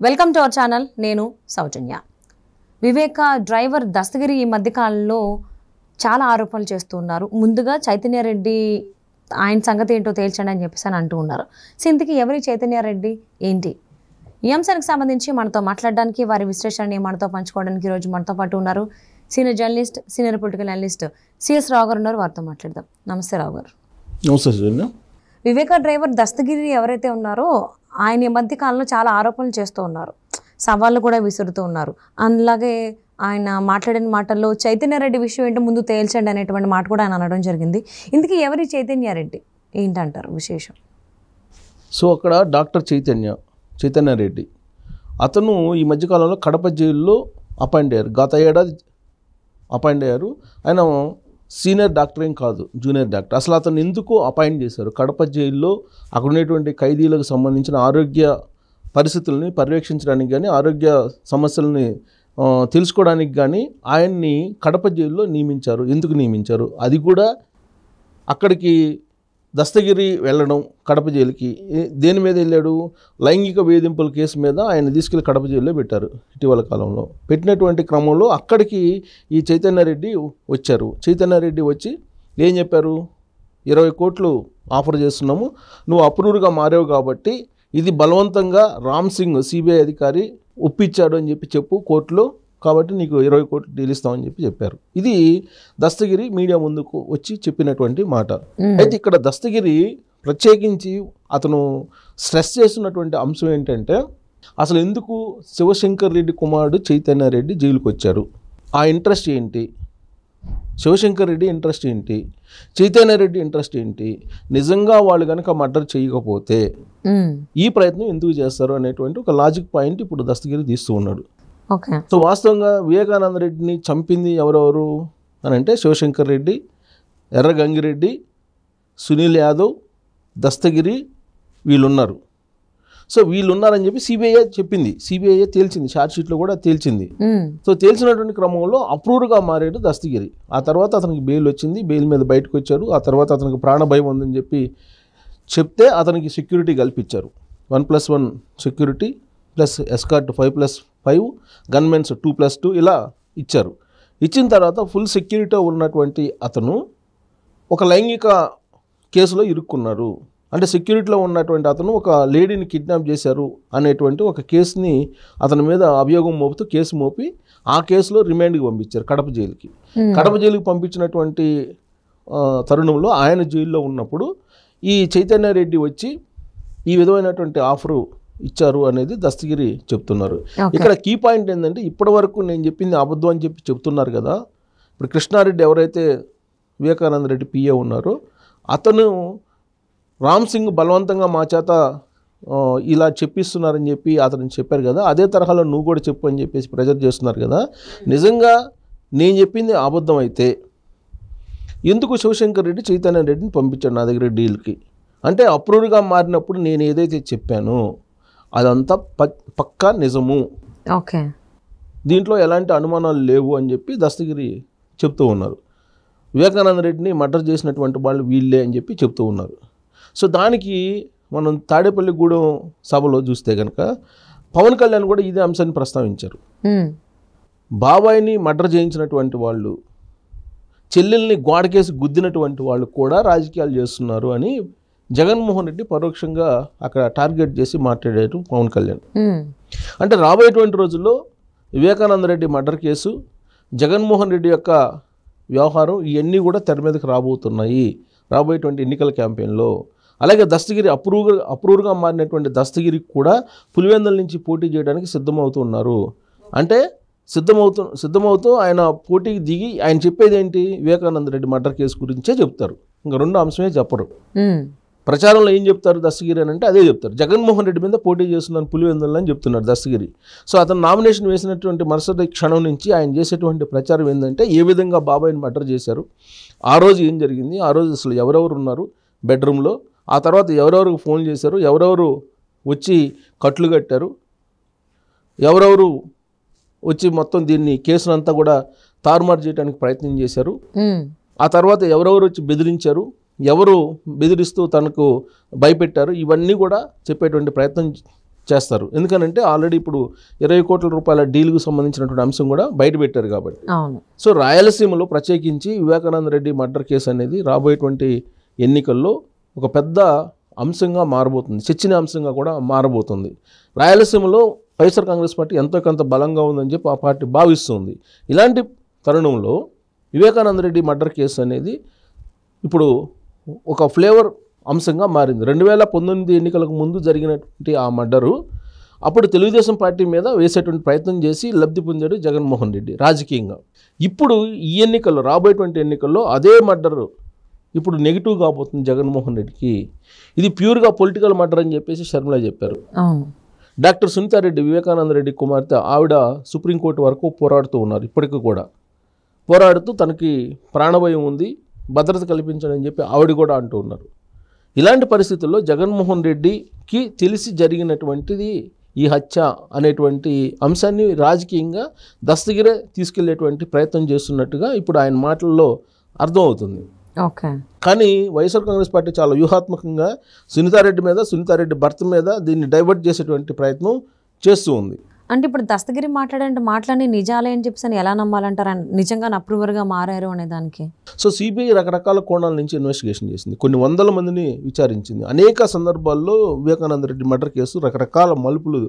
Welcome to our channel. నేను సౌజన్య. వివేక driver Dastagiri ఈ మధ్యకాలంలో చాలా ఆరోపణలు చేస్తూ ఉన్నారు. ముందుగా చైతన్యారెడ్డి ఆయన సంగతి ఏంటో తేల్చండి అని చెప్పేసి అని అంటూ ఉన్నారు. సో ఇంతకీ ఎవరి చైతన్యారెడ్డి ఏంటి? ఈ అంశానికి సంబంధించి మనతో మాట్లాడడానికి, వారి విశ్లేషణని మనతో పంచుకోవడానికి ఈరోజు మనతో పాటు ఉన్నారు senior journalist, senior political analyst CS Rao గారు ఉన్నారు. వారితో మాట్లాడదాం. నమస్తే రావు గారు. నమస్తే. వివేక డ్రైవర్ దస్తగిరి ఎవరైతే ఉన్నారో ఆయన ఈ మధ్య కాలంలో చాలా ఆరోపణలు చేస్తూ ఉన్నారు, సవాళ్ళు కూడా విసురుతూ ఉన్నారు. అలాగే ఆయన మాట్లాడిన మాటల్లో చైతన్యారెడ్డి విషయం ఏంటో ముందు తేల్చండి అనేటువంటి మాట కూడా ఆయన అనడం జరిగింది. ఇందుకే ఎవరి చైతన్యారెడ్డి ఏంటంటారు విశేషం? సో అక్కడ డాక్టర్ చైతన్యారెడ్డి అతను ఈ మధ్యకాలంలో కడప జైల్లో అపాయింట్ అయ్యారు. గత ఏడాది అపాయింట్ అయ్యారు. ఆయన సీనియర్ డాక్టర్ ఏం కాదు, జూనియర్ డాక్టర్. అసలు అతను ఎందుకు అపాయింట్ చేశారు? కడప జైల్లో అక్కడ ఉన్నటువంటి ఖైదీలకు సంబంధించిన ఆరోగ్య పరిస్థితుల్ని పర్యవేక్షించడానికి కానీ, ఆరోగ్య సమస్యలని తెలుసుకోవడానికి కానీ ఆయన్ని కడప జైల్లో నియమించారు. ఎందుకు నియమించారు? అది కూడా అక్కడికి దస్తగిరి వెళ్ళడం కడప జైలుకి దేని మీద వెళ్ళాడు? లైంగిక వేధింపుల కేసు మీద ఆయన తీసుకెళ్లి కడప జైల్లో పెట్టారు. ఇటీవల కాలంలో పెట్టినటువంటి క్రమంలో అక్కడికి ఈ చైతన్యారెడ్డి వచ్చారు. చైతన్యారెడ్డి వచ్చి ఏం చెప్పారు? 20 కోట్లు ఆఫర్ చేస్తున్నాము, నువ్వు అప్రూవ్గా మారావు కాబట్టి ఇది బలవంతంగా రామ్ సింగ్ సిబిఐ అధికారి ఒప్పించాడు అని చెప్పు కోర్టులో, కాబట్టి నీకు 20 కోట్లు డీల్ ఇస్తామని చెప్పారు. ఇది దస్తగిరి మీడియా ముందుకు వచ్చి చెప్పినటువంటి మాట. అయితే ఇక్కడ దస్తగిరి ప్రత్యేకించి అతను స్ట్రెస్ చేస్తున్నటువంటి అంశం ఏంటంటే, అసలు ఎందుకు శివశంకర్ రెడ్డి కుమారుడు చైతన్యారెడ్డి జైలుకు వచ్చారు? ఆ ఇంట్రెస్ట్ ఏంటి? శివశంకర్ రెడ్డి ఇంట్రెస్ట్ ఏంటి? చైతన్యారెడ్డి ఇంట్రెస్ట్ ఏంటి? నిజంగా వాళ్ళు కనుక మర్డర్ చేయకపోతే ఈ ప్రయత్నం ఎందుకు చేస్తారు అనేటువంటి ఒక లాజిక్ పాయింట్ ఇప్పుడు దస్తగిరి తీస్తూ ఉన్నాడు. సో వాస్తవంగా వివేకానంద రెడ్డిని చంపింది ఎవరెవరు అని అంటే శివశంకర్ రెడ్డి, ఎర్ర గంగిరెడ్డి, సునీల్ యాదవ్, దస్తగిరి వీళ్ళున్నారు. సో వీళ్ళున్నారని చెప్పి సిబిఐ చెప్పింది, సిబిఐ తేల్చింది, ఛార్జ్షీట్లో కూడా తేల్చింది. సో తేల్చినటువంటి క్రమంలో అప్రూవ్గా మారాడు దస్తగిరి. ఆ తర్వాత అతనికి బెయిల్ వచ్చింది, బెయిల్ మీద బయటకు వచ్చారు. ఆ తర్వాత అతనికి ప్రాణభయం ఉందని చెప్తే అతనికి సెక్యూరిటీ కల్పించారు. 1+1 సెక్యూరిటీ ప్లస్ ఎస్కార్ట్ 5+5, గన్మెన్స్ 2+2 ఇలా ఇచ్చారు. ఇచ్చిన తర్వాత ఫుల్ సెక్యూరిటీ ఉన్నటువంటి అతను ఒక లైంగిక కేసులో ఇరుక్కున్నారు. అంటే సెక్యూరిటీలో ఉన్నటువంటి అతను ఒక లేడీని కిడ్నాప్ చేశారు అనేటువంటి ఒక కేసుని అతని మీద అభియోగం మోపుతూ కేసు మోపి ఆ కేసులో రిమాండ్కి పంపించారు కడప జైలుకి. కడప జైలుకి పంపించినటువంటి తరుణంలో ఆయన జైల్లో ఉన్నప్పుడు ఈ చైతన్యారెడ్డి వచ్చి ఈ విధమైనటువంటి ఆఫరు ఇచ్చారు అనేది దస్తగిరి చెప్తున్నారు. ఇక్కడ కీ పాయింట్ ఏంటంటే, ఇప్పటి వరకు నేను చెప్పింది అబద్ధం అని చెప్తున్నారు కదా. ఇప్పుడు కృష్ణారెడ్డి ఎవరైతే వివేకానంద రెడ్డి పిఏ ఉన్నారో అతను రామ్ సింగ్ బలవంతంగా మా చేత ఇలా చెప్పిస్తున్నారని చెప్పి అతను చెప్పారు కదా, అదే తరహాలో నువ్వు కూడా చెప్పు అని చెప్పేసి ప్రెజర్ చేస్తున్నారు కదా. నిజంగా నేను చెప్పింది అబద్ధం అయితే ఎందుకు శివశంకర్ రెడ్డి చైతన్యారెడ్డిని పంపించాడు నా దగ్గర డీల్కి? అంటే అప్రూవ్గా మారినప్పుడు నేను ఏదైతే చెప్పానో అదంతా పక్కా నిజము, దీంట్లో ఎలాంటి అనుమానాలు లేవు అని చెప్పి దస్తగిరి చెప్తూ ఉన్నారు. వివేకానంద రెడ్డిని మర్డర్ చేసినటువంటి వాళ్ళు వీళ్ళే అని చెప్పి చెప్తూ ఉన్నారు. సో దానికి మనం తాడేపల్లిగూడెం సభలో చూస్తే కనుక పవన్ కళ్యాణ్ కూడా ఇదే అంశాన్ని ప్రస్తావించారు. బాబాయిని మర్డర్ చేయించినటువంటి వాళ్ళు, చెల్లెల్ని గోడకేసి గుద్దినటువంటి వాళ్ళు కూడా రాజకీయాలు చేస్తున్నారు అని జగన్మోహన్ రెడ్డి పరోక్షంగా అక్కడ టార్గెట్ చేసి మాట్లాడారు పవన్ కళ్యాణ్. అంటే రాబోయేటువంటి రోజుల్లో వివేకానంద రెడ్డి మర్డర్ కేసు, జగన్మోహన్ రెడ్డి యొక్క వ్యవహారం ఇవన్నీ కూడా తెర మీదకి రాబోతున్నాయి రాబోయేటువంటి ఎన్నికల క్యాంపెయిన్లో. అలాగే దస్తగిరి అప్రూవ్గా మారినటువంటి దస్తగిరికి కూడా పులివెందుల నుంచి పోటీ చేయడానికి సిద్ధమవుతున్నారు. అంటే సిద్ధమవుతూ ఆయన పోటీకి దిగి ఆయన చెప్పేది ఏంటి? వివేకానంద రెడ్డి మర్డర్ కేసు గురించే చెప్తారు, ఇంకా రెండో అంశమే చెప్పరు. ప్రచారంలో ఏం చెప్తారు దస్తగిరి అని అంటే అదే చెప్తారు. జగన్మోహన్ రెడ్డి మీద పోటీ చేస్తున్నాను పులివెందులు అని చెప్తున్నాడు దస్తగిరి. సో అతను నామినేషన్ వేసినటువంటి మరుసటి క్షణం నుంచి ఆయన చేసేటువంటి ప్రచారం ఏంటంటే ఏ విధంగా బాబాయిని మర్డర్ చేశారు, ఆ రోజు ఏం జరిగింది, ఆ రోజు అసలు ఎవరెవరు ఉన్నారు బెడ్రూమ్లో, ఆ తర్వాత ఎవరెవరు ఫోన్ చేశారు, ఎవరెవరు వచ్చి కట్లు కట్టారు, ఎవరెవరు వచ్చి మొత్తం దీన్ని కేసునంతా కూడా తారుమారు చేయడానికి ప్రయత్నం చేశారు, ఆ తర్వాత ఎవరెవరు వచ్చి బెదిరించారు, ఎవరు బెదిరిస్తూ తనకు భయపెట్టారు, ఇవన్నీ కూడా చెప్పేటువంటి ప్రయత్నం చేస్తారు. ఎందుకనంటే ఆల్రెడీ ఇప్పుడు 20 కోట్ల రూపాయల డీల్కు సంబంధించినటువంటి అంశం కూడా బయట పెట్టారు కాబట్టి. అవును. సో రాయలసీమలో ప్రత్యేకించి వివేకానంద రెడ్డి మర్డర్ కేసు అనేది రాబోయేటువంటి ఎన్నికల్లో ఒక పెద్ద అంశంగా మారబోతుంది, చర్చనీయాంశంగా కూడా మారబోతుంది. రాయలసీమలో వైఎస్ఆర్ కాంగ్రెస్ పార్టీ ఎంతో కొంత బలంగా ఉందని చెప్పి ఆ పార్టీ భావిస్తుంది. ఇలాంటి తరుణంలో వివేకానంద రెడ్డి మర్డర్ కేసు అనేది ఇప్పుడు ఒక ఫ్లేవర్ అంశంగా మారింది. 2019 ఎన్నికలకు ముందు జరిగినటువంటి ఆ మర్డరు అప్పుడు తెలుగుదేశం పార్టీ మీద వేసేటువంటి ప్రయత్నం చేసి లబ్ధి పొందాడు జగన్మోహన్ రెడ్డి రాజకీయంగా. ఇప్పుడు ఈ ఎన్నికల్లో, రాబోయేటువంటి ఎన్నికల్లో అదే మర్డరు ఇప్పుడు నెగిటివ్ కాబోతుంది జగన్మోహన్ రెడ్డికి. ఇది ప్యూర్గా పొలిటికల్ మర్డర్ అని చెప్పేసి షర్మిల చెప్పారు. డాక్టర్ సునీతారెడ్డి, వివేకానంద రెడ్డి కుమార్తె, ఆవిడ సుప్రీంకోర్టు వరకు పోరాడుతూ ఉన్నారు. ఇప్పటికీ కూడా పోరాడుతూ తనకి ప్రాణభయం ఉంది, భద్రత కల్పించడని చెప్పి ఆవిడ కూడా అంటూ ఉన్నారు. ఇలాంటి పరిస్థితుల్లో జగన్మోహన్ రెడ్డికి తెలిసి జరిగినటువంటిది ఈ హత్య అనేటువంటి అంశాన్ని రాజకీయంగా దస్తగిరే తీసుకెళ్లేటువంటి ప్రయత్నం చేస్తున్నట్టుగా ఇప్పుడు ఆయన మాటల్లో అర్థమవుతుంది. ఓకే. కానీ వైఎస్ఆర్ కాంగ్రెస్ పార్టీ చాలా వ్యూహాత్మకంగా సునీతారెడ్డి మీద, సునీతారెడ్డి భర్త మీద దీన్ని డైవర్ట్ చేసేటువంటి ప్రయత్నం చేస్తూ ఉంది. అంటే ఇప్పుడు దస్తగిరి మాటలన్నీ నిజాలే అని చెప్పి ఎలా నమ్మాలంటారు? నిజంగా అప్రూవర్గా మారారు అనే దానికి. సో సిబిఐ రకరకాల కోణాల నుంచి ఇన్వెస్టిగేషన్ చేసింది, కొన్ని వందల మందిని విచారించింది. అనేక సందర్భాల్లో వివేకానంద రెడ్డి మర్డర్ కేసు రకరకాల మలుపులు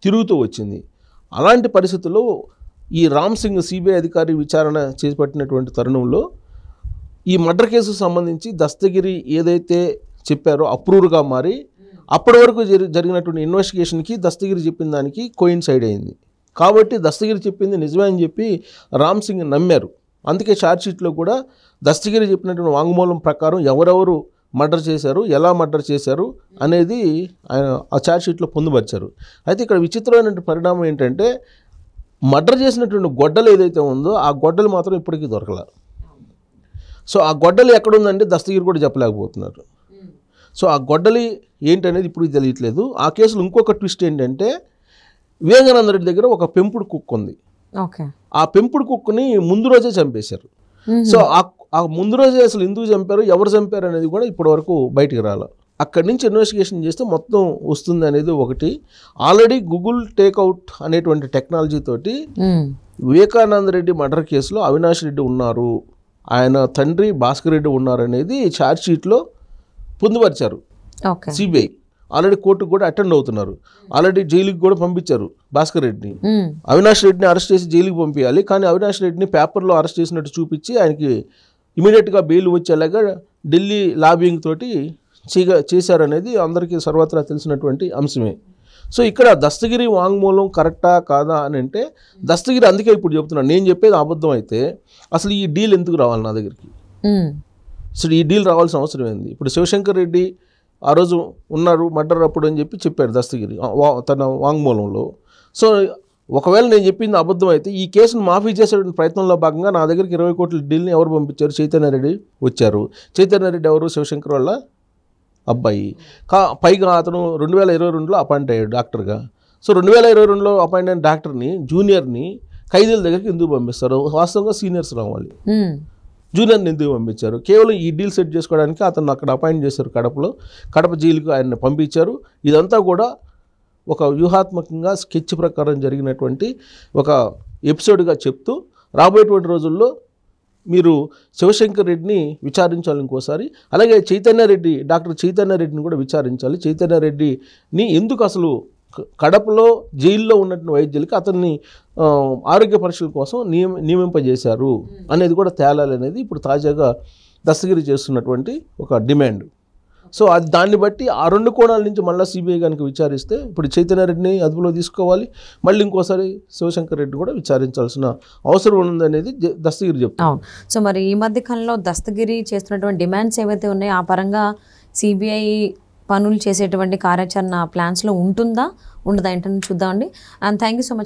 తిరుగుతూ వచ్చింది. అలాంటి పరిస్థితుల్లో ఈ రామ్ సింగ్ సిబిఐ అధికారి విచారణ చేపట్టినటువంటి తరుణంలో ఈ మర్డర్ కేసుకు సంబంధించి దస్తగిరి ఏదైతే చెప్పారో అప్రూవర్గా మారి అప్పటి వరకు జరిగినటువంటి ఇన్వెస్టిగేషన్కి దస్తగిరి చెప్పిన దానికి కోయిన్సైడ్ అయింది. కాబట్టి దస్తగిరి చెప్పింది నిజమే అని చెప్పి రామ్ సింగ్ నమ్మారు. అందుకే ఛార్జ్షీట్లో కూడా దస్తగిరి చెప్పినటువంటి వాంగ్మూలం ప్రకారం ఎవరెవరు మర్డర్ చేశారు, ఎలా మర్డర్ చేశారు అనేది ఆయన ఆ ఛార్జ్షీట్లో పొందుపరిచారు. అయితే ఇక్కడ విచిత్రమైనటువంటి పరిణామం ఏంటంటే మర్డర్ చేసినటువంటి గొడ్డలు ఏదైతే ఉందో ఆ గొడ్డలు మాత్రం ఇప్పటికీ దొరకల. సో ఆ గొడ్డలి ఎక్కడుందంటే దస్తగిరి కూడా చెప్పలేకపోతున్నారు. సో ఆ గొడ్డలి ఏంటనేది ఇప్పుడు తెలియట్లేదు. ఆ కేసులో ఇంకొక ట్విస్ట్ ఏంటంటే వివేకానంద రెడ్డి దగ్గర ఒక పెంపుడు కుక్క ఉంది. ఆ పెంపుడు కుక్కని ముందు రోజే చంపేశారు. సో ఆ ముందు రోజే అసలు ఎందుకు చంపారు, ఎవరు చంపారు అనేది కూడా ఇప్పటి వరకు బయటికి రాల. అక్కడి నుంచి ఇన్వెస్టిగేషన్ చేస్తే మొత్తం వస్తుంది అనేది ఒకటి. ఆల్రెడీ గూగుల్ టేక్అవుట్ అనేటువంటి టెక్నాలజీ తోటి వివేకానంద రెడ్డి మర్డర్ కేసులో అవినాష్ రెడ్డి ఉన్నారు, ఆయన తండ్రి భాస్కర్ రెడ్డి ఉన్నారనేది ఛార్జ్షీట్లో పొందుపరిచారు సిబిఐ. ఆల్రెడీ కోర్టుకు కూడా అటెండ్ అవుతున్నారు. ఆల్రెడీ జైలుకి కూడా పంపించారు భాస్కర్ రెడ్డిని. అవినాష్ రెడ్డిని అరెస్ట్ చేసి జైలుకి పంపించాలి, కానీ అవినాష్ రెడ్డిని పేపర్లో అరెస్ట్ చేసినట్టు చూపించి ఆయనకి ఇమీడియట్గా బెయిల్ వచ్చేలాగా ఢిల్లీ లాబింగ్ తోటి చేశారనేది అందరికీ సర్వత్రా తెలిసినటువంటి అంశమే. సో ఇక్కడ దస్తగిరి వాంగ్మూలం కరెక్టా కాదా అని అంటే దస్తగిరి అందుకే ఇప్పుడు చెప్తున్నాను, నేను చెప్పేది అబద్ధం అయితే అసలు ఈ డీల్ ఎందుకు రావాలి నా దగ్గరికి, అసలు ఈ డీల్ రావాల్సిన అవసరం ఏంది? ఇప్పుడు శివశంకర్ రెడ్డి ఆ రోజు ఉన్నారు మర్డర్ అప్పుడు అని చెప్పి చెప్పాడు దస్తగిరి తన వాంగ్మూలంలో. సో ఒకవేళ నేను చెప్పింది అబద్ధం అయితే ఈ కేసును మాఫీ చేసే ప్రయత్నంలో భాగంగా నా దగ్గరికి 20 కోట్ల డీల్ని ఎవరు పంపించారు? చైతన్యరెడ్డి వచ్చారు. చైతన్యరెడ్డి ఎవరు? శివశంకర్ వాళ్ళ అబ్బాయి. పైగా అతను 2022లో అపాయింట్ అయ్యాడు డాక్టర్గా. సో 2022లో అపాయింట్ అయిన డాక్టర్ని, జూనియర్ని ఖైదీల దగ్గరికి ఎందుకు పంపిస్తారు? వాస్తవంగా సీనియర్స్ రావాలి, జూనియర్ని ఎందుకు పంపించారు? కేవలం ఈ డీల్ సెట్ చేసుకోవడానికి అతను అక్కడ అపాయింట్ చేశారు కడప జైలుకు ఆయన్ని పంపించారు. ఇదంతా కూడా ఒక వ్యూహాత్మకంగా స్కెచ్ ప్రకారం జరిగినటువంటి ఒక ఎపిసోడ్గా చెప్తూ రాబోయేటువంటి రోజుల్లో మీరు శివశంకర్ రెడ్డిని విచారించాలి ఇంకోసారి. అలాగే చైతన్యరెడ్డి, డాక్టర్ చైతన్యరెడ్డిని కూడా విచారించాలి. చైతన్యరెడ్డిని ఎందుకు అసలు కడపలో జైల్లో ఉన్నటువంటి వైద్యులకి అతన్ని ఆరోగ్య పరీక్షల కోసం నియమింపజేశారు అనేది కూడా తేలాలి అనేది ఇప్పుడు తాజాగా దస్తగిరి చేస్తున్నటువంటి ఒక డిమాండ్. సో అది దాన్ని బట్టి ఆ రెండు కోణాల నుంచి మళ్ళీ సిబిఐ కనుక విచారిస్తే ఇప్పుడు చైతన్యరెడ్డిని అదుపులో తీసుకోవాలి, మళ్ళీ ఇంకోసారి శివశంకర్ రెడ్డి కూడా విచారించాల్సిన అవసరం ఉందనేది దస్తగిరి చెప్తాను. సో మరి ఈ మధ్య కాలంలో దస్తగిరి చేస్తున్నటువంటి డిమాండ్స్ ఏవైతే ఉన్నాయో ఆ పరంగా సిబిఐ పనులు చేసేటువంటి కార్యాచరణ ప్లాన్స్లో ఉంటుందా ఉండదా ఏంటని చూద్దామండి. And thank you so much.